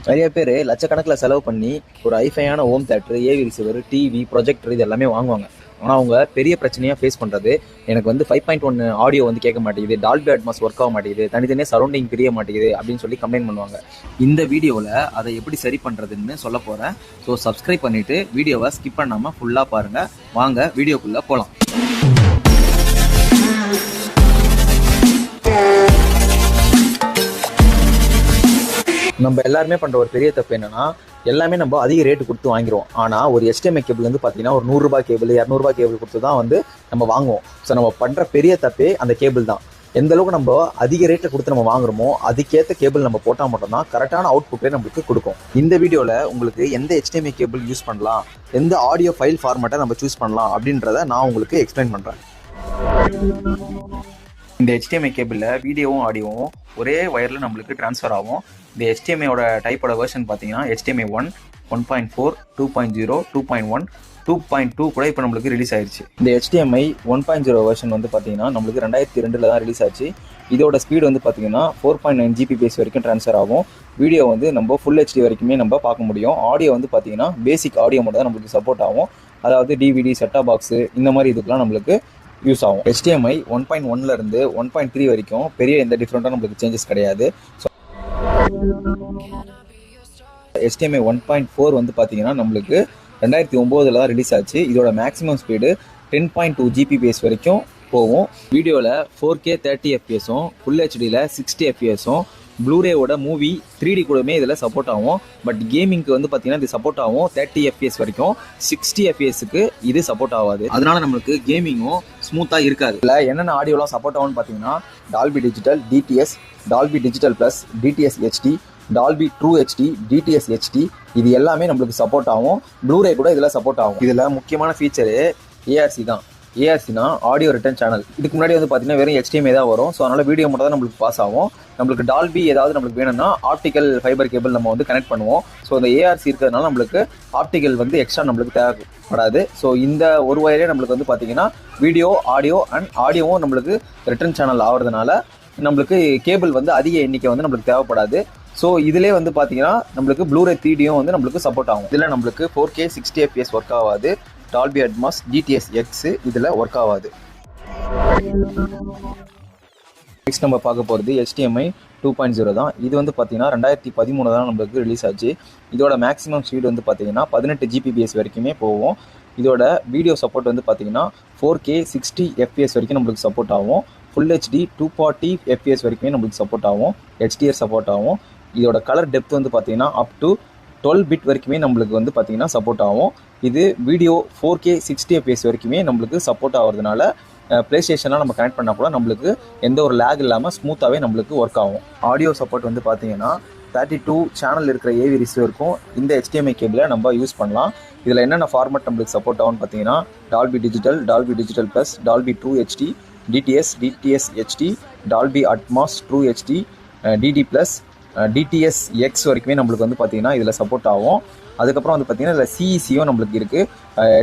நிறைய பேர் லட்சக்கணக்கில் செலவு பண்ணி ஒரு ஐஃபையான home theatre, AV receiver, TV, projector இது எல்லாமே வாங்குவாங்க. ஆனால் அவங்க பெரிய பிரச்சனையாக ஃபேஸ் பண்ணுறது, எனக்கு வந்து 5.1 ஆடியோ வந்து கேட்க மாட்டேங்குது, டால்பி அட்மாஸ் ஒர்க் ஆக மாட்டேங்குது, தனித்தனியாக சரௌண்டிங் தெரிய மாட்டேங்குது அப்படின்னு சொல்லி கம்ப்ளைண்ட் பண்ணுவாங்க. இந்த வீடியோவில் அதை எப்படி சரி பண்ணுறதுன்னு சொல்ல போகிறேன். ஸோ சப்ஸ்கிரைப் பண்ணிவிட்டு வீடியோவை ஸ்கிப் பண்ணாமல் ஃபுல்லாக பாருங்கள். வாங்க வீடியோக்குள்ளே போகலாம். நம்ம எல்லாருமே பண்ணுற ஒரு பெரிய தப்பு என்னன்னா, எல்லாமே நம்ம அதிக ரேட்டு கொடுத்து வாங்கிடுவோம். ஆனால் ஒரு HDMI கேபிள் வந்து பார்த்தீங்கன்னா ஒரு 100 ரூபாய் கேபிள், 200 ரூபாய் கேபிள் கொடுத்து தான் வந்து நம்ம வாங்குவோம். ஸோ நம்ம பண்ணுற பெரிய தப்பே அந்த கேபிள் தான். எந்த அளவுக்கு நம்ம அதிக ரேட்டில் கொடுத்து நம்ம வாங்குறோமோ அதுக்கேற்ற கேபிள் நம்ம போட்டால் மட்டும்தான் கரெக்டான அவுட்புட்டே நம்மளுக்கு கொடுக்கும். இந்த வீடியோவில் உங்களுக்கு எந்த HDMI கேபிள் யூஸ் பண்ணலாம், எந்த ஆடியோ ஃபைல் ஃபார்மேட்டை நம்ம சூஸ் பண்ணலாம் அப்படின்றத நான் உங்களுக்கு எக்ஸ்பிளைன் பண்ணுறேன். இந்த HDMI கேபிளில் வீடியோவும் ஆடியோவும் ஒரே வயரில் நம்மளுக்கு ட்ரான்ஸ்ஃபர் ஆகும். இந்த HDMIயோட டைப்போட வெர்ஷன் பார்த்தீங்கன்னா HDMI 1, 1.4, 2.0, 2.1, 2.2 கூட இப்போ நம்மளுக்கு ரிலீஸ் ஆயிடுச்சு. இந்த HDMI 1.0 வெர்ஷன் வந்து பார்த்தீங்கன்னா நம்மளுக்கு 2002 தான் ரிலீஸ் ஆச்சு. இதோட ஸ்பீடு வந்து பார்த்தீங்கன்னா 4.9 Gbps வரைக்கும் ட்ரான்ஸ்ஃபர் ஆகும். வீடியோ வந்து நம்ம ஃபுல் HD வரைக்குமே நம்ம பார்க்க முடியும். ஆடியோ வந்து பார்த்தீங்கன்னா பேசிக் ஆடியோ மட்டும் தான் நம்மளுக்கு சப்போர்ட் ஆகும். அதாவது DVD, செட்டா பாக்ஸு இந்த மாதிரி இதுக்கெலாம் நம்மளுக்கு யூஸ் ஆகும். HDMI 1.1 இருந்து 1.3 வரைக்கும் பெரிய எந்த டிஃப்ரெண்ட்டாக நம்மளுக்கு சேஞ்சஸ் கிடையாது. ஸோ HDMI 1.4 வந்து பார்த்தீங்கன்னா நம்மளுக்கு 2009 தான் ரிலீஸ் ஆச்சு. இதோட மேக்ஸிமம் ஸ்பீடு 10.2 Gbps வரைக்கும் போகும். வீடியோவில் 4K 30 fps, ஃபுல் ஹெச்டியில் 60 fps, ப்ளூரேவோட மூவி 3D கூடமே இதில் சப்போர்ட் ஆகும். பட் கேமிங்க்கு வந்து பார்த்தீங்கன்னா இது சப்போர்ட் ஆகும் 30 fps வரைக்கும். 60 fpsக்கு இது சப்போர்ட் ஆகாது. அதனால நம்மளுக்கு கேமிங்கும் ஸ்மூத்தாக இருக்காது. இல்லை என்னென்ன ஆடியோலாம் சப்போர்ட் ஆகும்னு பார்த்தீங்கன்னா Dolby digital, DTS, Dolby digital plus, DTS HD, Dolby true HD, DTS HD இது எல்லாமே நம்மளுக்கு சப்போர்ட் ஆகும். ப்ளூரே கூட இதில் சப்போர்ட் ஆகும். இதில் முக்கியமான ஃபீச்சரு ARC தான். ARCனா ஆடியோ ரிட்டர்ன் சேனல். இதுக்கு முன்னாடி வந்து பார்த்தீங்கன்னா வெறும் HDMI தான் வரும். ஸோ அதனால் வீடியோ மட்டும் தான் நம்மளுக்கு பாஸ் ஆகும். நம்மளுக்கு டால்பி ஏதாவது நம்மளுக்கு வேணும்னா ஆப்டிக்கல் ஃபைபர் கேபிள் நம்ம வந்து கனெக்ட் பண்ணுவோம். ஸோ இந்த ARC இருக்கிறதுனால நம்மளுக்கு ஆப்டிக்கல் வந்து எக்ஸ்ட்ரா நம்மளுக்கு தேவைப்படாது. ஸோ இந்த ஒரு வயரே நம்மளுக்கு வந்து பார்த்தீங்கன்னா வீடியோ, ஆடியோ அண்ட் ஆடியோவும் நம்மளுக்கு ரிட்டர்ன் சேனல் ஆகிறதுனால நம்மளுக்கு கேபிள் வந்து அதிக எண்ணிக்கை வந்து நம்மளுக்கு தேவைப்படாது. ஸோ இதிலே வந்து பார்த்தீங்கன்னா நம்மளுக்கு ப்ளூரே 3Dயும் வந்து நம்மளுக்கு சப்போர்ட் ஆகும். இதில் நம்மளுக்கு 4K 60 fps ஒர்க் ஆகாது. டால்பி அட்மாஸ், DTS X இதில் ஒர்க் ஆகாது. நெக்ஸ்ட் நம்ம பார்க்க போகிறது HDMI 2.0 தான். இது வந்து பார்த்தீங்கன்னா 2013 தான் நம்மளுக்கு ரிலீஸ் ஆச்சு. இதோட மேக்ஸிமம் ஸ்பீடு வந்து பார்த்தீங்கன்னா 18 Gbps வரைக்குமே போகும். இதோட வீடியோ சப்போர்ட் வந்து பார்த்தீங்கன்னா 4K 60 fps வரைக்கும் நம்மளுக்கு சப்போர்ட் ஆகும். ஃபுல் HD 240 fps வரைக்குமே நம்மளுக்கு சப்போர்ட் ஆகும். HDR சப்போர்ட் ஆகும். இதோட கலர் டெப்த் வந்து பார்த்தீங்கன்னா அப் டு 12 பிட் வரைக்குமே நம்மளுக்கு வந்து பார்த்தீங்கன்னா சப்போர்ட் ஆகும். இது வீடியோ 4K 60 fps வரைக்குமே நம்மளுக்கு சப்போர்ட் ஆகிறதுனால ப்ளே ஸ்டேஷன்லாம் நம்ம கனெக்ட் பண்ணால் கூட நம்மளுக்கு எந்த ஒரு லேக் இல்லாமல் ஸ்மூத்தாகவே நம்மளுக்கு ஒர்க் ஆகும். ஆடியோ சப்போர்ட் வந்து பார்த்தீங்கன்னா 32 சேனல் இருக்கிற AV ரிசீவருக்கும் இந்த HDMI கேபிளை நம்ம யூஸ் பண்ணலாம். இதில் என்னென்ன ஃபார்மேட் நம்மளுக்கு சப்போர்ட் ஆகும்னு பார்த்தீங்கன்னா Dolby digital, Dolby digital plus, Dolby true HD, DTS HD, Dolby Atmos true HD, DD plus, DTS X வரைக்குமே நம்மளுக்கு வந்து பார்த்தீங்கன்னா இதில் சப்போர்ட் ஆகும். அதுக்கப்புறம் வந்து பார்த்தீங்கன்னா இதில் CECயும் நம்மளுக்கு இருக்குது.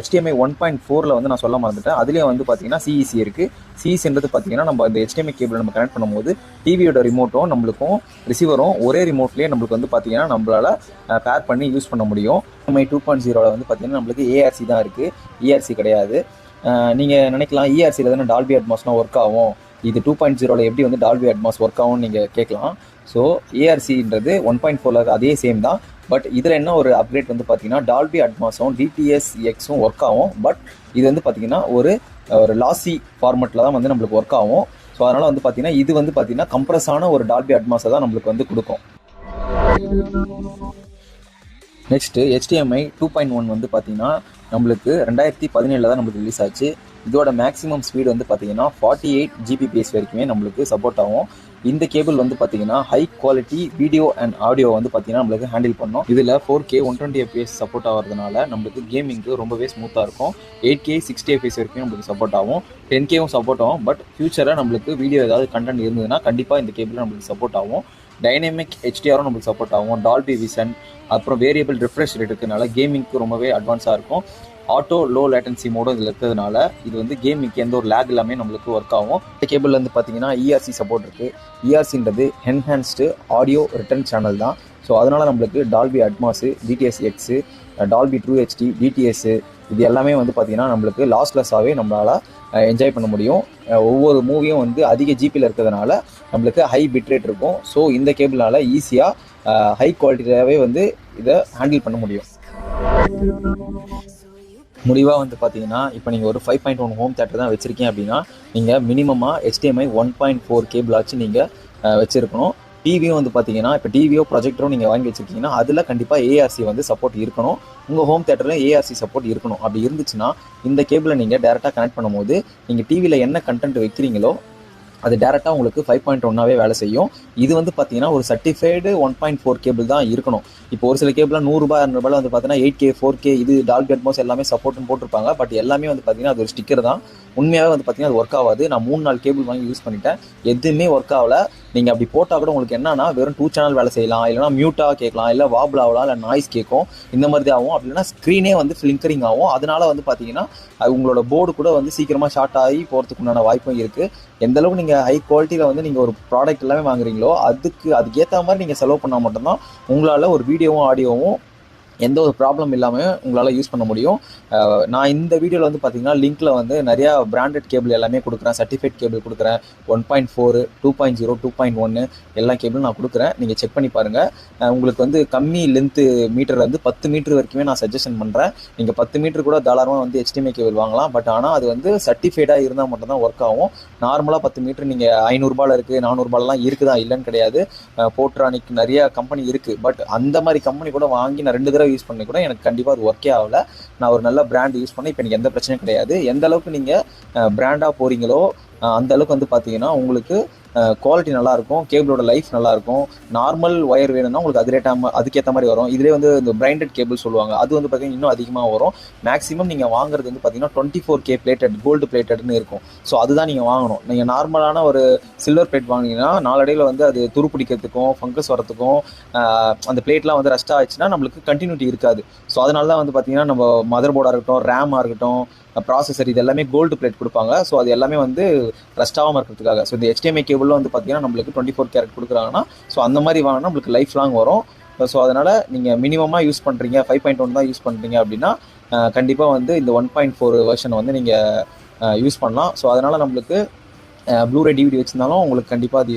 HDMI 1.4 வந்து நான் சொல்ல மறந்துட்டேன். அதுலேயும் வந்து பார்த்தீங்கன்னா CEC இருக்குது. CECன்றது பார்த்தீங்கன்னா நம்ம இந்த HDMI கேபிள் நம்ம கனெக்ட் பண்ணும்போது டிவியோட ரிமோட்டும் நம்மளுக்கும் ரிசீவரும் ஒரே ரிமோட்லேயே நம்மளுக்கு வந்து பார்த்தீங்கன்னா நம்மளால் பேர் பண்ணி யூஸ் பண்ண முடியும். HDMI 2.0 வந்து பார்த்தீங்கன்னா நம்மளுக்கு ARC தான் இருக்குது, ERC கிடையாது. நீங்கள் நினைக்கலாம் ERCயில் தானே டால்பி அட்மாஸ்னால் ஒர்க் ஆகும், இது 2.0 எப்படி வந்து டால்பி அட்மாஸ் ஒர்க் ஆகும்னு நீங்கள் கேட்கலாம். ஸோ ARCன்றது 1.4 அதே சேம் தான். பட் இதில் என்ன ஒரு அப்கிரேட் வந்து பார்த்தீங்கன்னா டால்பி அட்மாஸும் DTS Xம் ஒர்க் ஆகும். பட் இது வந்து பார்த்தீங்கன்னா ஒரு லாசி ஃபார்மெட்டில் தான் வந்து நம்மளுக்கு ஒர்க் ஆகும். ஸோ அதனால் வந்து பார்த்தீங்கன்னா இது வந்து பார்த்தீங்கன்னா கம்ப்ரஸான ஒரு டால்பி அட்மாஸை தான் நம்மளுக்கு வந்து கொடுக்கும். நெக்ஸ்ட்டு HDMI 2.1 வந்து பார்த்தீங்கன்னா நம்மளுக்கு 2017 தான் நம்மளுக்கு ரிலீஸ் ஆச்சு. இதோட மேக்ஸிமம் ஸ்பீடு வந்து பார்த்தீங்கன்னா 48 Gbps வரைக்குமே நம்மளுக்கு சப்போர்ட் ஆகும். இந்த கேபிள் வந்து பார்த்தீங்கன்னா high quality video and audio வந்து பார்த்தீங்கன்னா நம்மளுக்கு ஹேண்டில் பண்ணோம். இதில் 4K 120 fps சப்போர்ட் ஆகிறதுனால நம்மளுக்கு கேமிங்க்கு ரொம்பவே ஸ்மூத்தாக இருக்கும். 8K 60 fps வரைக்கும் நம்மளுக்கு சப்போர்ட் ஆகும். 10Kவும் சப்போர்ட் ஆகும். பட் ஃபியூச்சரில் நம்மளுக்கு வீடியோ ஏதாவது கண்டென்ட் இருந்ததுன்னா கண்டிப்பாக இந்த கேபிள் நம்மளுக்கு சப்போர்ட் ஆகும். டைனமிக் HDRம் நம்மளுக்கு சப்போர்ட் ஆகும். டால்பி விஷன், அப்புறம் வேரியபிள் ரிஃப்ரெஷ் ரேட் இருக்கிறதுனால கேமிங்க்கு ரொம்பவே அட்வான்ஸாக இருக்கும். ஆட்டோ லோ லேட்டன்சி மோடும் இதில் இருக்கிறதுனால இது வந்து கேமிங்க்கு எந்த ஒரு லேக் எல்லாமே நம்மளுக்கு ஒர்க் ஆகும். இந்த கேபிள் வந்து பார்த்தீங்கன்னா ERC சப்போர்ட் இருக்குது. ERCன்றது என்ஹான்ஸ்டு ஆடியோ ரிட்டர்ன் சேனல் தான். ஸோ அதனால் நம்மளுக்கு Dolby Atmos, DTS X, Dolby True HD, DTS இது எல்லாமே வந்து பார்த்திங்கன்னா நம்மளுக்கு லாஸ்லெஸ்ஸாகவே நம்மளால் என்ஜாய் பண்ண முடியும். ஒவ்வொரு மூவியும் வந்து அதிக ஜிபியில் இருக்கிறதுனால நம்மளுக்கு ஹை பிட்ரேட் இருக்கும். ஸோ இந்த கேபிளால் ஈஸியாக ஹை குவாலிட்டியாகவே வந்து இதை ஹேண்டில் பண்ண முடியும். முடிவாக வந்து பார்த்தீங்கன்னா இப்போ நீங்கள் ஒரு 5.1 ஹோம் தேட்டர் தான் வச்சுருக்கீங்க அப்படின்னா நீங்கள் மினிமமாக HDMI 1.4 கேபிள் ஆச்சு நீங்கள் வச்சுருக்கணும். டிவியும் வந்து பார்த்தீங்கன்னா இப்போ டிவியோ ப்ரொஜெக்டரோ நீங்கள் வாங்கி வச்சுருக்கீங்கன்னா அதில் கண்டிப்பாக ஏஆர்சி வந்து சப்போர்ட் இருக்கணும். உங்கள் ஹோம் தேட்டரில் ஏஆர்சி சப்போர்ட் இருக்கணும். அப்படி இருந்துச்சுன்னா இந்த கேபிளை நீங்கள் டேரெக்டாக கனெக்ட் பண்ணும்போது நீங்கள் டிவியில் என்ன கண்டென்ட் வைக்கிறீங்களோ அது டேரெக்டாக உங்களுக்கு 5.1ஆகவே வேலை செய்யும். இது வந்து பார்த்தீங்கன்னா ஒரு சர்டிஃபைடு 1.4 கேபிள் தான் இருக்கணும். இப்போ ஒரு சில கேபிளாக ₹100 200 வந்து பார்த்தீங்கன்னா 8K 4K இது டால்பி அட்மாஸ் எல்லாமே சப்போர்ட்னு போட்டிருப்பாங்க. பட் எல்லாமே வந்து பார்த்தீங்கன்னா அது ஒரு ஸ்டிக்கர் தான். உண்மையாகவே வந்து பார்த்தீங்கன்னா அது ஒர்க் ஆகாது. நான் 3-4 கேபிள் வாங்கி யூஸ் பண்ணிட்டேன், எதுவுமே ஒர்க் ஆகலை. நீங்கள் அப்படி போட்டால் கூட உங்களுக்கு என்னன்னா வெறும் 2 சேனல் வேலை செய்யலாம், இல்லைனா மியூட்டாக கேட்கலாம், இல்லை வாபிள் ஆகலாம், இல்லை நாய்ஸ் கேட்கும், இந்த மாதிரி தான் ஆகும். அப்படி இல்லைனா ஸ்க்ரீனே வந்து ஃப்ளிங்கரிங் ஆகும். அதனால வந்து பார்த்தீங்கன்னா உங்களோட போர்டு கூட வந்து சீக்கிரமாக ஷார்ட் ஆகி போகிறதுக்கு உண்டான வாய்ப்பும் இருக்குது. எந்தளவுக்கு நீங்கள் ஹை குவாலிட்டியில் வந்து நீங்கள் ஒரு ப்ராடக்ட் எல்லாமே வாங்குறீங்களோ அதுக்கேற்ற மாதிரி நீங்கள் செலவு பண்ணால் மட்டும்தான் உங்களால் ஒரு வீடியோவும் ஆடியோவும் எந்த ஒரு ப்ராப்ளம் இல்லாமல் உங்களால் யூஸ் பண்ண முடியும். நான் இந்த வீடியோவில் வந்து பார்த்தீங்கன்னா லிங்க்கில் வந்து நிறையா பிராண்டட் கேபிள் எல்லாமே கொடுக்குறேன், சர்டிஃபைட் கேபிள் கொடுக்குறேன். 1.4, 2.0, 2.1 எல்லா கேபிளும் நான் கொடுக்குறேன். நீங்கள் செக் பண்ணி பாருங்கள். உங்களுக்கு வந்து கம்மி லென்த்து மீட்டர் வந்து 10 மீட்டர் வரைக்குமே நான் சஜஷன் பண்ணுறேன். நீங்கள் 10 மீட்டர் கூட தாராளமாக வந்து HDMI கேபிள் வாங்கலாம். பட் ஆனால் அது வந்து சர்டிஃபைடாக இருந்தால் மட்டும்தான் ஒர்க் ஆகும். நார்மலாக 10 மீட்டர் நீங்கள் ₹500 இருக்குது, ₹400 இருக்குதா இல்லைன்னு கிடையாது. போட்ரானிக் நிறைய கம்பெனி இருக்குது. பட் அந்த மாதிரி கம்பெனி கூட வாங்கி நான் 2 தடவை யூஸ் பண்ணி கூட எனக்கு கண்டிப்பாக அது ஒர்க்கே ஆகலை. நான் ஒரு நல்ல பிராண்ட் யூஸ் பண்ணி இப்போ எனக்கு எந்த பிரச்சனையும் கிடையாது. எந்த அளவுக்கு நீங்கள் பிராண்டாக போகிறீங்களோ அந்த அளவுக்கு வந்து பார்த்தீங்கன்னா உங்களுக்கு குவாலிட்டி நல்லாயிருக்கும், கேபிளோட லைஃப் நல்லாயிருக்கும். நார்மல் ஒயர் வேணும்னா உங்களுக்கு அதுக்கேற்ற மாதிரி வரும். இதிலே வந்து இந்த பிராண்டட் கேபிள் சொல்லுவாங்க, அது வந்து பார்த்தீங்கன்னா இன்னும் அதிகமாக வரும். மேக்ஸிமம் நீங்கள் வாங்குறது வந்து பார்த்தீங்கன்னா 24K பிளேட்டட், கோல்டு பிளேட்டட்னு இருக்கும். ஸோ அதுதான் நீங்கள் வாங்கணும். நீங்கள் நார்மலான ஒரு சில்வர் பிளேட் வாங்கினீங்கன்னா நாளடைவில் வந்து அது துரு பிடிக்கிறதுக்கும் ஃபங்கஸ் வரத்துக்கும் அந்த பிளேட்லாம் வந்து ரஸ்ட் ஆச்சுன்னா நம்மளுக்கு கண்டினியூட்டி இருக்காது. ஸோ அதனால தான் வந்து பார்த்தீங்கன்னா நம்ம மதர் போர்டாக இருக்கட்டும், ரேமாக இருக்கட்டும், ப்ராசஸர் இது எல்லாமே கோல்டு பிளேட் கொடுப்பாங்க. ஸோ அது எல்லாமே வந்து ரஸ்ட் ஆகாமல் இருக்கிறதுக்காக. ஸோ இந்த HDMI கேபிளில் வந்து பார்த்தீங்கன்னா நம்மளுக்கு 24 கேரட் கொடுக்குறாங்கன்னா ஸோ அந்த மாதிரி வாங்கினா நம்மளுக்கு லைஃப் லாங் வரும். ஸோ அதனால் நீங்கள் மினிமமாக யூஸ் பண்ணுறீங்க, 5.1 தான் யூஸ் பண்ணுறீங்க அப்படின்னா கண்டிப்பாக வந்து இந்த 1.4 வெர்ஷனை வந்து நீங்கள் யூஸ் பண்ணலாம். ஸோ அதனால் நம்மளுக்கு ப்ளூரே டிவிடி வச்சுருந்தாலும் உங்களுக்கு கண்டிப்பாக அது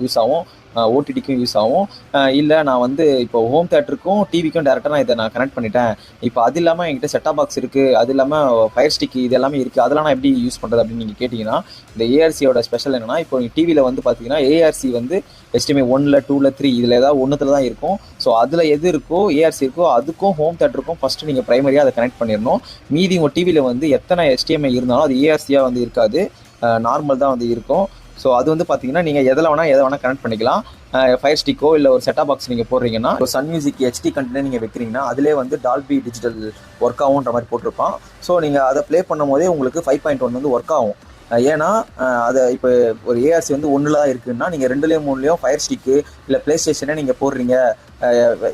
யூஸ் ஆகும், ஓடிடிக்கும் யூஸ் ஆகும். இல்லை நான் வந்து இப்போ ஹோம் தேட்டருக்கும் டிவிக்கும் டேரெக்டாக நான் இதை நான் கனெக்ட் பண்ணிட்டேன், இப்போ அது இல்லாமல் என்கிட்ட செட்டாப் பாக்ஸ் இருக்குது, அது இல்லாமல் ஃபயர் ஸ்டிக் இது எல்லாமே இருக்குது, அதெல்லாம் நான் எப்படி யூஸ் பண்ணுறது அப்படின்னு நீங்கள் கேட்டிங்கன்னா இந்த ஏஆர்சியோட ஸ்பெஷல் என்னென்னா இப்போ நீங்கள் டிவியில் வந்து பார்த்தீங்கன்னா ஏஆர்சி வந்து HDMI 1, 2, 3 இதில் ஏதாவது ஒன்றுத்தில் தான் இருக்கும். ஸோ அதில் எது இருக்கோ ஏஆர்சி இருக்கோ அதுக்கும் ஹோம் தேட்டருக்கும் ஃபஸ்ட்டு நீங்கள் ப்ரைமரியாக அதை கனெக்ட் பண்ணிடணும். மீதி உங்கள் டிவியில் வந்து எத்தனை HDMI இருந்தாலும் அது ஏஆர்சியாக வந்து இருக்காது, நார்மல் தான் வந்து இருக்கும். ஸோ அது வந்து பார்த்தீங்கன்னா நீங்கள் எதை வேணால் கனெக்ட் பண்ணிக்கலாம். ஃபயர் ஸ்டிக்கோ இல்லை ஒரு செட்டாப் பாக்ஸ் நீங்கள் போடுறீங்கன்னா ஒரு சன் மியூசிக் HD கண்டென்ட் நீங்கள் வைக்கிறீங்கன்னா அதிலே வந்து டால்பி டிஜிட்டல் ஒர்க் ஆகுன்ற மாதிரி போட்டிருப்பான். ஸோ நீங்கள் அதை ப்ளே பண்ணும் போதே உங்களுக்கு 5.1 வந்து ஒர்க் ஆகும். ஏன்னா அதை இப்போ ஒரு ஏஆர்சி வந்து 1 தான் இருக்குதுன்னா நீங்கள் 2லேயும் 3லேயும் ஃபயர் ஸ்டிக்கு இல்லை ப்ளே ஸ்டேஷனே நீங்கள் போடுறீங்க,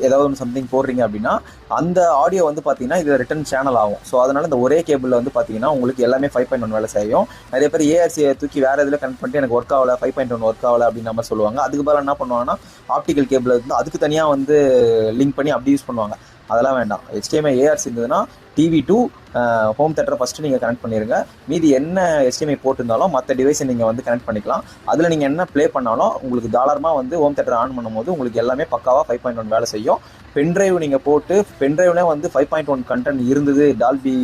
ஏதாவது ஒன்று சம்திங் போடுறீங்க அப்படின்னா அந்த ஆடியோ வந்து பார்த்தீங்கன்னா இதில் ரிட்டன் சேனல் ஆகும். ஸோ அதனால் இந்த ஒரே கேபிளில் வந்து பார்த்தீங்கன்னா உங்களுக்கு எல்லாமே 5.1 வேலை செய்யும். நிறைய பேர் ஏஆர்சியை தூக்கி வேறு இதில் கனெக்ட் பண்ணிட்டு எனக்கு ஒர்க் ஆகலை, 5.1 ஒர்க் ஆகலை அப்படின்ற மாதிரி சொல்லுவாங்க. அதுக்கு பதிலாக என்ன பண்ணுவாங்கன்னா ஆப்டிக்கல் கேபிள் வந்து அதுக்கு தனியாக வந்து லிங்க் பண்ணி அப்படி யூஸ் பண்ணுவாங்க. அதெல்லாம் வேண்டாம். HDMI ஏஆர்சி இருந்ததுன்னா டிவி டு ஹோம் தேட்டரை ஃபஸ்ட்டு நீங்கள் கனெக்ட் பண்ணிடுங்க. மீதி என்ன HDMI போட்டிருந்தாலும் மற்ற டிவைஸை நீங்கள் வந்து கனெக்ட் பண்ணிக்கலாம். அதில் நீங்கள் என்ன ப்ளே பண்ணாலும் உங்களுக்கு தாராளமாக வந்து ஹோம் தேட்டர் ஆன் பண்ணும்போது உங்களுக்கு எல்லாமே பக்காவாக 5.1 வேலை செய்யும். பென்ட்ரைவ் நீங்கள் போட்டு பென்ட்ரைவ்லேயே வந்து 5.1 கண்டென்ட் இருந்தது, டால்பி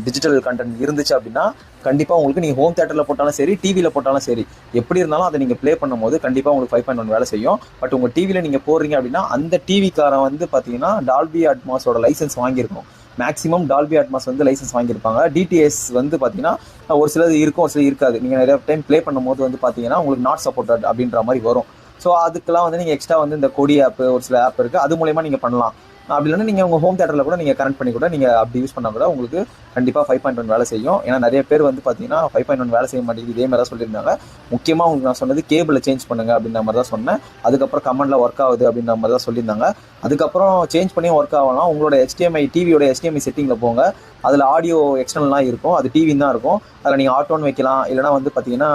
டிஜிட்டல் கண்டென்ட் இருந்துச்சு அப்படின்னா கண்டிப்பாக உங்களுக்கு நீங்கள் ஹோம் தேட்டரில் போட்டாலும் சரி, டிவியில் போட்டாலும் சரி, எப்படி இருந்தாலும் அதை நீங்கள் ப்ளே பண்ணும்போது கண்டிப்பாக உங்களுக்கு 5.1 வேலை செய்யும். பட் உங்கள் டிவியில் நீங்கள் போடுறீங்க அப்படின்னா அந்த டிவிக்காரன் வந்து பார்த்தீங்கன்னா டால்பி அட்மாஸோட லைசன்ஸ் வாங்கியிருக்கணும். மேக்ஸிமம் டால்பி அட்மாஸ் வந்து லைசன்ஸ் வாங்கியிருப்பாங்க. டிடிஎஸ் வந்து பார்த்தீங்கன்னா ஒரு சிலது இருக்கும், ஒரு சிலது இருக்காது. நீங்கள் நிறைய டைம் ப்ளே பண்ணும்போது வந்து பார்த்தீங்கன்னா உங்களுக்கு நாட் சப்போர்ட்டட் அப்படின்ற மாதிரி வரும். ஸோ அதுக்கெல்லாம் வந்து நீங்கள் எக்ஸ்ட்ரா வந்து இந்த கொடி ஆப்பு ஒரு சில ஆப் இருக்குது, அது மூலமா நீங்கள் பண்ணலாம். அப்படி இல்லைன்னா நீங்கள் உங்கள் ஹோம் தேட்டரில் கூட நீங்கள் கனெக்ட் பண்ணி கூட நீங்கள் அப்படி யூஸ் பண்ணால் கூட உங்களுக்கு கண்டிப்பாக 5.1 வேலை செய்யும். ஏன்னா நிறைய பேர் வந்து பார்த்தீங்கன்னா 5.1 வேலை செய்ய மாட்டேங்குது இதே மாதிரி தான் சொல்லியிருந்தாங்க. முக்கியமாக உங்களுக்கு நான் சொன்னது கேபிளை சேஞ்ச் பண்ணுங்கள் அப்படின்ற மாதிரி தான் சொன்னேன். அதுக்கப்புறம் கமெண்டில் ஒர்க் ஆகுது அப்படின்ற மாதிரி தான் சொல்லியிருந்தாங்க. அதுக்கப்புறம் சேஞ்ச் பண்ணி ஒர்க் ஆகலாம். உங்களோட HDMI டிவியோட HDMI செட்டிங்கில் போங்க, அதில் ஆடியோ எக்ஸ்டர்னல்லாம் இருக்கும், அது டிவின்னு தான் இருக்கும். அதில் நீங்கள் ஆட்டோன்னு வைக்கலாம், இல்லைனா வந்து பார்த்தீங்கன்னா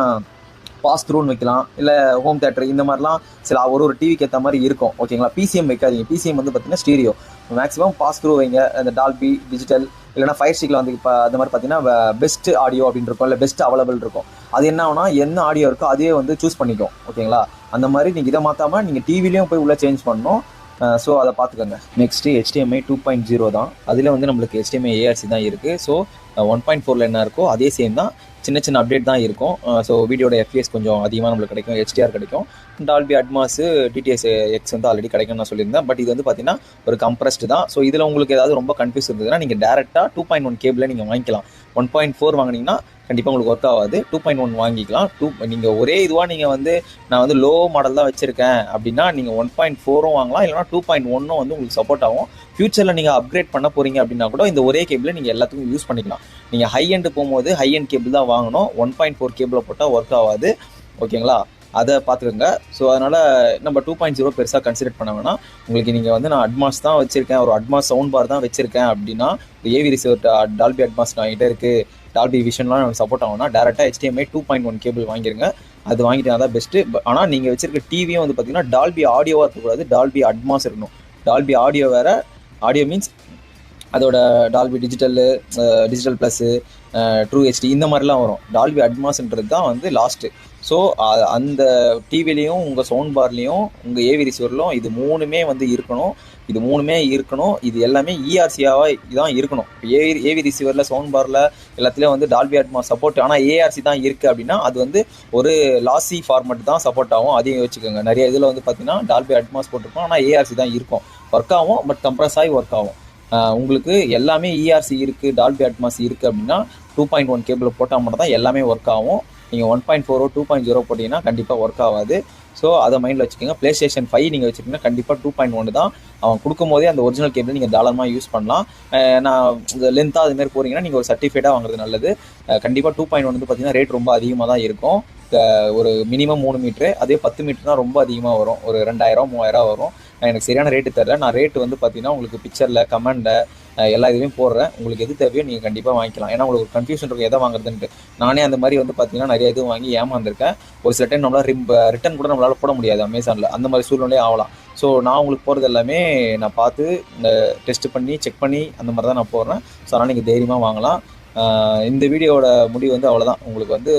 பாஸ் த்ரூன்னு வைக்கலாம், இல்லை ஹோம் தேட்டர் இந்த மாதிரிலாம் சில ஒரு டிவிக்கு ஏற்ற மாதிரி இருக்கும். ஓகேங்களா? பிசிஎம் வைக்காதீங்க. பிசிஎம் வந்து பார்த்தீங்கன்னா ஸ்டீரியோ. மேக்ஸிமம் பாஸ் த்ரூ வைங்க. அந்த டால்பி டிஜிட்டல் இல்லைனா ஃபயர் ஸ்டிக்கில் வந்து இப்போ அந்த மாதிரி பார்த்தீங்கன்னா பெஸ்ட் ஆடியோ அப்படின்னு இருக்கும், இல்லை பெஸ்ட் அவைலபிள் இருக்கும். அது என்ன ஆகுனா என்ன ஆடியோ இருக்கோ அதே வந்து சூஸ் பண்ணிக்கும். ஓகேங்களா? அந்த மாதிரி நீங்கள் இதை மாற்றாமல் நீங்கள் டிவிலையும் போய் உள்ளே சேஞ்ச் பண்ணணும். ஸோ அதை பார்த்துக்கோங்க. நெக்ஸ்ட்டு HDMI 2.0 தான். அதில் வந்து நம்மளுக்கு HDMI ARC தான் இருக்குது. ஸோ 1.4 என்ன இருக்கோ அதே சேம் தான். சின்ன சின்ன அப்டேட் தான் இருக்கும். ஸோ வீடியோட FPS கொஞ்சம் அதிகமாக நம்மளுக்கு கிடைக்கும், HDR கிடைக்கும். டால்பி அட்மாஸ் DTS X வந்து ஆல்ரெடி கிடைக்கும்னு நான் சொல்லியிருந்தேன். பட் இது வந்து பார்த்தீங்கன்னா ஒரு கம்ப்ரஸ்டு தான். ஸோ இதில் உங்களுக்கு ஏதாவது ரொம்ப கன்ஃபியூஸ் இருந்ததுன்னா நீங்கள் டேரெக்டாக 2.1 கேபிளில் நீங்கள் வாங்கிக்கலாம். 1.4 வாங்கினீங்கன்னா கண்டிப்பாக உங்களுக்கு ஒர்க் ஆகாது. 2.1 வாங்கிக்கலாம். நீங்கள் ஒரே இதுவாக நீங்கள் வந்து நான் வந்து லோ மாடல் தான் வச்சுருக்கேன் அப்படின்னா நீங்கள் 1.4 வாங்கலாம், இல்லைனா 2.1 வந்து உங்களுக்கு சப்போர்ட் ஆகும். ஃபியூச்சரில் நீங்கள் அப்கிரேட் பண்ண போகிறீங்க அப்படின்னா கூட இந்த ஒரே கேபிளை நீங்கள் எல்லாத்துக்கும் யூஸ் பண்ணிக்கலாம். நீங்கள் ஹை எண்டு போகும்போது ஹை எண்ட் கேபிள் தான் வாங்கணும். 1.4 கேபிளை போட்டால் ஒர்க் ஆகாது. ஓகேங்களா? அதை பார்த்துக்கோங்க. ஸோ அதனால் நம்ம 2.0 பெருசாக கன்சிடர் பண்ண வேணாம். உங்களுக்கு நீங்கள் வந்து நான் அட்மாஸ் தான் வச்சுருக்கேன், ஒரு அட்மாஸ் சவுண்ட் பார் தான் வச்சுருக்கேன் அப்படின்னா, ஏவி ரிசீவர் டால்பி அட்மாஸ் நான் கிட்டே இருக்குது, டால்பி விஷன்லாம் எனக்கு சப்போர்ட் ஆகும்னா டேரெக்டாக HDMI 2.1 கேபிள் வாங்கிடுங்க. அது வாங்கிட்டா தான் பெஸ்ட்டு. ஆனால் நீங்கள் வச்சுருக்க டிவியும் வந்து பார்த்தீங்கன்னா டால்பி ஆடியோவாக இருக்கக்கூடாது, டால்பி அட்மாஸ் இருக்கணும். டால்பி ஆடியோ வேறு, ஆடியோ மீன்ஸ் அதோட Dolby digital plus true HD இந்த மாதிரிலாம் வரும். டால்பி அட்மாஸ்ன்றது தான் வந்து லாஸ்ட்டு. ஸோ அந்த டிவிலையும் உங்கள் சவுண்ட் பார்லேயும் உங்கள் ஏவி ரிசீவர்லையும் இது மூணுமே வந்து இருக்கணும். இது எல்லாமே ERC-ஆக தான் இருக்கணும். ஏவி ரிசீவரில் சவுண்ட் பாரில் எல்லாத்துலேயும் வந்து டால்பி அட்மாஸ் சப்போர்ட், ஆனால் ARC தான் இருக்குது அப்படின்னா அது வந்து ஒரு லாசி ஃபார்மேட் தான் சப்போர்ட் ஆகும். அதையும் வச்சுக்கோங்க. நிறைய இதில் வந்து பார்த்தீங்கன்னா டால்பி அட்மாஸ் போட்டிருக்கோம், ஆனால் ARC தான் இருக்கும். ஒர்க் ஆகும், பட் கம்ப்ரஸ் ஆகி ஒர்க் ஆகும். உங்களுக்கு எல்லாமே ERC இருக்குது, டால்பி அட்மாஸ் இருக்குது அப்படின்னா 2.1 கேபிள் போட்டால் மட்டும் தான் எல்லாமே ஒர்க் ஆகும். நீங்கள் 1.4 2.0 போட்டிங்கன்னா கண்டிப்பாக ஒர்க் ஆகாது. ஸோ அதை மைண்டில் வச்சுக்கோங்க. PlayStation 5 நீங்கள் வச்சுக்கிங்கன்னா கண்டிப்பாக 2.1 தான். அவன் கொடுக்கும் போதே அந்த ஒரிஜினல் கேபிள் நீங்கள் தாராளமாக யூஸ் பண்ணலாம். நான் இந்த லென்த்தாக அதுமாரி போகிறீங்கன்னா நீங்கள் ஒரு சர்டிஃபைடாக வாங்குறது நல்லது. கண்டிப்பாக 2.1 வந்து பார்த்தீங்கன்னா ரேட் ரொம்ப அதிகமாக தான் இருக்கும். ஒரு மினிமம் 3 மீட்ரு, அதே 10 மீட்டர்னால் ரொம்ப அதிகமாக வரும். ஒரு 2000 3000 வரும். எனக்கு சரியான ரேட்டு தரல. நான் ரேட்டு வந்து பார்த்தீங்கன்னா உங்களுக்கு பிக்சரில் கமெண்டில் எல்லா இதுலேயும் போடுறேன். உங்களுக்கு எது தேவையோ நீங்கள் கண்டிப்பாக வாங்கிக்கலாம். ஏன்னா உங்களுக்கு ஒரு கன்ஃபியூஷன் இருக்கும் எதை வாங்குறதுன்ட்டு. நானே அந்த மாதிரி வந்து பார்த்தீங்கன்னா நிறைய இது வாங்கி ஏமாந்துருக்கேன். ஒரு சில டைம் நம்மளால் ரிட்டன் கூட நம்மளால் போட முடியாது அமேசானில். அந்த மாதிரி சூழ்நிலையே ஆகலாம். ஸோ நான் உங்களுக்கு போகிறது எல்லாமே நான் பார்த்து டெஸ்ட் பண்ணி செக் பண்ணி அந்த மாதிரி தான் நான் போடுறேன். ஸோ அதனால் நீங்கள் தைரியமாக வாங்கலாம். இந்த வீடியோவோட முடிவு வந்து அவ்வளோதான். உங்களுக்கு வந்து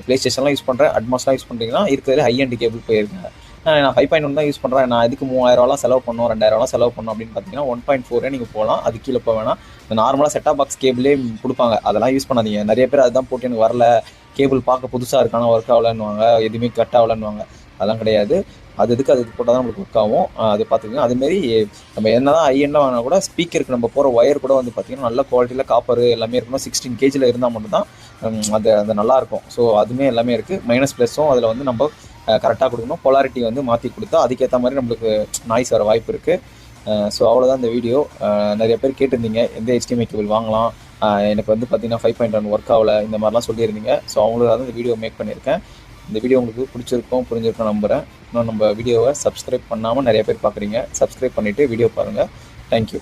PlayStationலாம் யூஸ் பண்ணுறேன், அட்மாஸ்லாம் யூஸ் பண்ணுறீங்கன்னா இருக்கிறதுல ஹை எண்ட் கேபிள் போயிருக்கேன். நான் 5.1 தான் யூஸ் பண்ணுறேன். நான் இதுக்கு 3000 செலவு பண்ணணும், 2000 செலவு பண்ணணும் அப்படின்னு பார்த்தீங்கன்னா 1.4 நீங்கள் போகலாம். அது கீழே போக வேணாம். இந்த நார்மலாக செட்டாப் பாக்ஸ் கேபிளே கொடுப்பாங்க, அதெல்லாம் யூஸ் பண்ணாதீங்க. நிறைய பேர் அதுதான் போட்டு எனக்கு வரல, கேபிள் பார்க்க புதுசாக இருக்கான ஒர்க் ஆகலன்னுவாங்க, எதுவுமே கட் ஆகலன்னுவாங்க. அதெல்லாம் கிடையாது. அது போட்டால் தான் நம்மளுக்கு ஒர்க் ஆகும். அது பார்த்துக்கோங்க. அதுமாரி நம்ம என்ன தான் ஐஎன்லாம் வாங்கினா கூட ஸ்பீக்கருக்கு நம்ம போகிற ஒயர் கூட வந்து பார்த்திங்கன்னா நல்ல குவாலிட்டியில் காப்பர் எல்லாமே இருக்கணும். 16 kgல இருந்தால் மட்டும்தான் அது நல்லாயிருக்கும். ஸோ அதுவுமே எல்லாமே இருக்குது. மைனஸ் ப்ளஸும் அதில் வந்து நம்ம கரெக்டாக கொடுக்கணும். பொலாரிட்டி வந்து மாற்றி கொடுத்தா அதுக்கேற்ற மாதிரி நம்மளுக்கு நாய்ஸ் வர வாய்ப்பு இருக்குது. ஸோ அவ்வளோதான் இந்த வீடியோ. நிறைய பேர் கேட்டிருந்தீங்க எந்த HDMI கேபிள் வாங்கலாம், எனக்கு வந்து பார்த்திங்கன்னா 5.1 ஒர்க் ஆகலை, இந்த மாதிரிலாம் சொல்லியிருந்தீங்க. ஸோ அவங்களுக்காக தான் இந்த வீடியோ மேக் பண்ணியிருக்கேன். இந்த வீடியோ உங்களுக்கு புரிஞ்சிருக்கும் நம்புகிறேன். இன்னும் நம்ம வீடியோவை சப்ஸ்கிரைப் பண்ணாமல் நிறைய பேர் பார்க்குறீங்க. சப்ஸ்கிரைப் பண்ணிவிட்டு வீடியோ பாருங்கள். தேங்க்யூ.